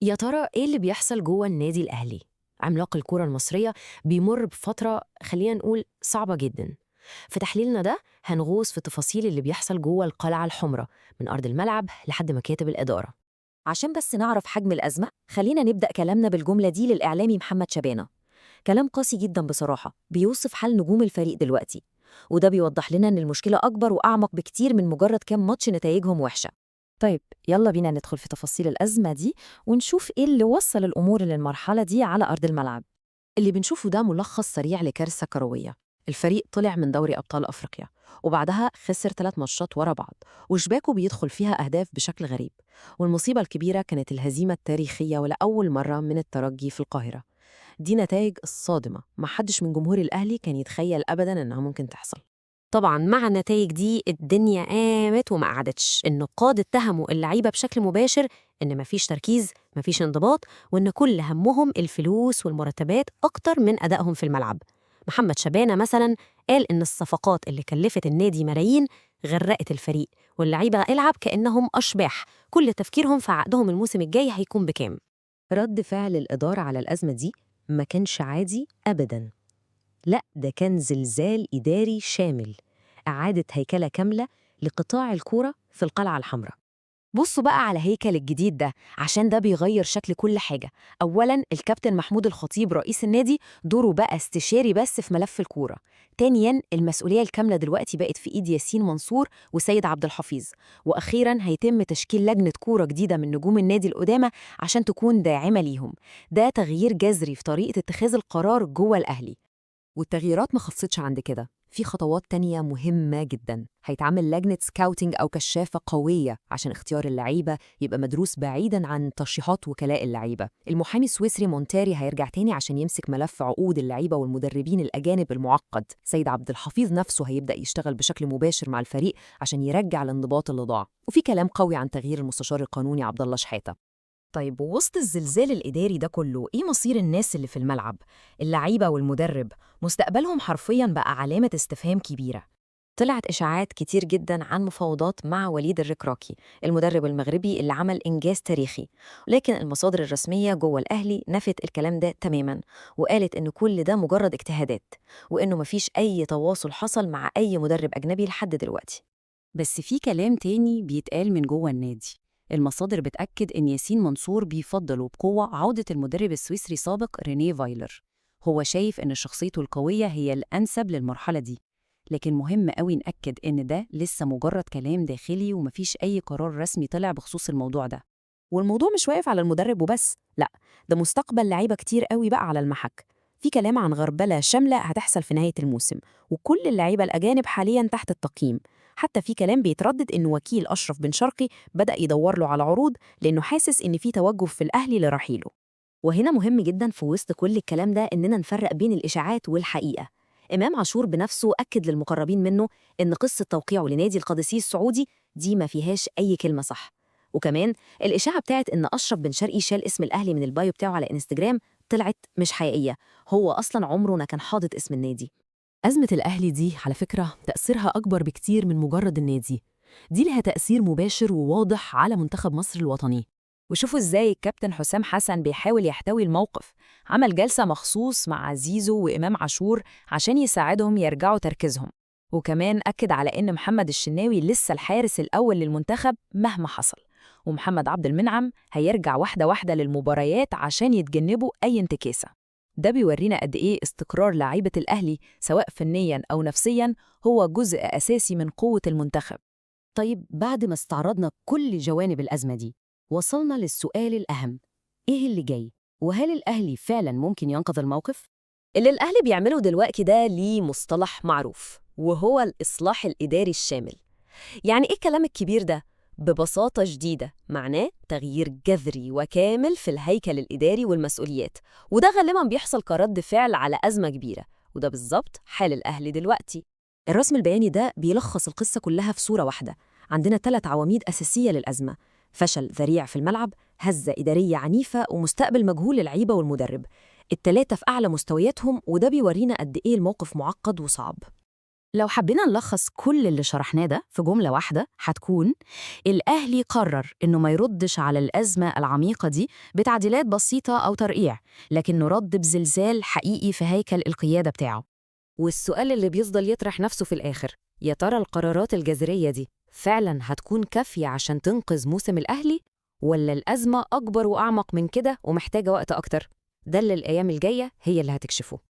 يا ترى إيه اللي بيحصل جوه النادي الأهلي؟ عملاق الكرة المصرية بيمر بفترة خلينا نقول صعبة جدا. في تحليلنا ده هنغوص في تفاصيل اللي بيحصل جوه القلعة الحمراء من أرض الملعب لحد مكاتب الإدارة. عشان بس نعرف حجم الأزمة خلينا نبدأ كلامنا بالجملة دي للإعلامي محمد شبانة. كلام قاسي جدا بصراحة بيوصف حال نجوم الفريق دلوقتي، وده بيوضح لنا إن المشكلة أكبر وأعمق بكتير من مجرد كام ماتش نتائجهم وحشة. طيب يلا بينا ندخل في تفاصيل الأزمة دي ونشوف إيه اللي وصل الأمور للمرحلة دي على أرض الملعب. اللي بنشوفه ده ملخص سريع لكارثة كروية. الفريق طلع من دوري أبطال أفريقيا وبعدها خسر 3 ماتشات ورا بعض، وشباكه بيدخل فيها أهداف بشكل غريب. والمصيبة الكبيرة كانت الهزيمة التاريخية ولأول مرة من الترجي في القاهرة. دي نتائج الصادمة محدش من جمهور الأهلي كان يتخيل أبداً إنها ممكن تحصل. طبعا مع النتائج دي الدنيا قامت وما قعدتش. النقاد اتهموا اللعيبة بشكل مباشر إن مفيش تركيز، مفيش انضباط، وإن كل همهم الفلوس والمرتبات أكتر من أدائهم في الملعب. محمد شبانة مثلا قال إن الصفقات اللي كلفت النادي ملايين غرقت الفريق، واللعيبة العب كأنهم أشباح كل تفكيرهم في عقدهم الموسم الجاي هيكون بكام. رد فعل الإدارة على الأزمة دي ما كانش عادي أبداً. لأ، ده كان زلزال إداري شامل، إعادة هيكلة كاملة لقطاع الكورة في القلعة الحمراء. بصوا بقى على هيكل الجديد ده عشان ده بيغير شكل كل حاجة. أولاً الكابتن محمود الخطيب رئيس النادي دوره بقى استشاري بس في ملف الكورة. تانياً المسؤولية الكاملة دلوقتي بقت في إيد ياسين منصور وسيد عبد الحفيظ. وأخيراً هيتم تشكيل لجنة كورة جديدة من نجوم النادي القدامى عشان تكون داعمة ليهم. ده تغيير جذري في طريقة اتخاذ القرار جوه الأهلي. والتغييرات ما خلصتش عند كده، في خطوات تانية مهمة جدا. هيتعمل لجنة سكاوتينج أو كشافة قوية عشان اختيار اللعيبة يبقى مدروس بعيدا عن ترشيحات وكلاء اللعيبة. المحامي السويسري مونتاري هيرجع تاني عشان يمسك ملف عقود اللعيبة والمدربين الأجانب المعقد. سيد عبد الحفيظ نفسه هيبدأ يشتغل بشكل مباشر مع الفريق عشان يرجع الانضباط اللي ضاع. وفي كلام قوي عن تغيير المستشار القانوني عبد الله شحاتة. طيب ووسط الزلزال الإداري ده كله، إيه مصير الناس اللي في الملعب؟ اللعيبة والمدرب مستقبلهم حرفياً بقى علامة استفهام كبيرة. طلعت إشاعات كتير جداً عن مفاوضات مع وليد الركراكي، المدرب المغربي اللي عمل إنجاز تاريخي، لكن المصادر الرسمية جوه الأهلي نفت الكلام ده تماماً، وقالت إن كل ده مجرد اجتهادات، وإنه مفيش أي تواصل حصل مع أي مدرب أجنبي لحد دلوقتي. بس في كلام تاني بيتقال من جوه النادي. المصادر بتأكد إن ياسين منصور بيفضل وبقوة عودة المدرب السويسري سابق رينيه فايلر. هو شايف إن شخصيته القوية هي الأنسب للمرحلة دي. لكن مهم قوي نأكد إن ده لسه مجرد كلام داخلي ومفيش أي قرار رسمي طلع بخصوص الموضوع ده. والموضوع مش واقف على المدرب وبس، لا، ده مستقبل لعيبة كتير قوي بقى على المحك. في كلام عن غربلة شاملة هتحصل في نهاية الموسم، وكل اللعيبة الأجانب حاليا تحت التقييم. حتى في كلام بيتردد إن وكيل أشرف بن شرقي بدأ يدور له على عروض لأنه حاسس إن في توجه في الأهلي لرحيله. وهنا مهم جدا في وسط كل الكلام ده إننا نفرق بين الإشاعات والحقيقة. إمام عاشور بنفسه أكد للمقربين منه إن قصة توقيعه لنادي القادسي السعودي دي ما فيهاش أي كلمة صح. وكمان الإشاعة بتاعت إن أشرف بن شرقي شال اسم الأهلي من البايو بتاعه على إنستجرام طلعت مش حقيقية. هو أصلاً عمره ما كان حاطط اسم النادي. أزمة الأهلي دي على فكرة تأثيرها أكبر بكتير من مجرد النادي. دي لها تأثير مباشر وواضح على منتخب مصر الوطني. وشوفوا إزاي الكابتن حسام حسن بيحاول يحتوي الموقف. عمل جلسة مخصوص مع زيزو وإمام عاشور عشان يساعدهم يرجعوا تركيزهم. وكمان أكد على إن محمد الشناوي لسه الحارس الأول للمنتخب مهما حصل، ومحمد عبد المنعم هيرجع واحدة واحدة للمباريات عشان يتجنبوا أي انتكاسة. ده بيورينا قد إيه استقرار لاعيبة الأهلي سواء فنياً أو نفسياً هو جزء أساسي من قوة المنتخب. طيب بعد ما استعرضنا كل جوانب الأزمة دي، وصلنا للسؤال الأهم: إيه اللي جاي؟ وهل الأهلي فعلاً ممكن ينقذ الموقف؟ اللي الأهلي بيعمله دلوقتي ده ليه مصطلح معروف، وهو الإصلاح الإداري الشامل. يعني إيه الكلام الكبير ده؟ ببساطة شديدة معناه تغيير جذري وكامل في الهيكل الإداري والمسؤوليات، وده غالباً بيحصل كرد فعل على أزمة كبيرة، وده بالظبط حال الأهلي دلوقتي. الرسم البياني ده بيلخص القصة كلها في صورة واحدة. عندنا 3 عواميد أساسية للأزمة: فشل ذريع في الملعب، هزة إدارية عنيفة، ومستقبل مجهول للعيبة والمدرب. التلاتة في أعلى مستوياتهم، وده بيورينا قد إيه الموقف معقد وصعب. لو حبينا نلخص كل اللي شرحناه ده في جملة واحدة هتكون: الأهلي قرر إنه ما يردش على الأزمة العميقة دي بتعديلات بسيطة أو ترقيع، لكنه رد بزلزال حقيقي في هيكل القيادة بتاعه. والسؤال اللي بيفضل يطرح نفسه في الآخر، يا ترى القرارات الجذرية دي فعلاً هتكون كافية عشان تنقذ موسم الأهلي؟ ولا الأزمة أكبر وأعمق من كده ومحتاجة وقت أكتر؟ ده اللي الأيام الجاية هي اللي هتكشفه.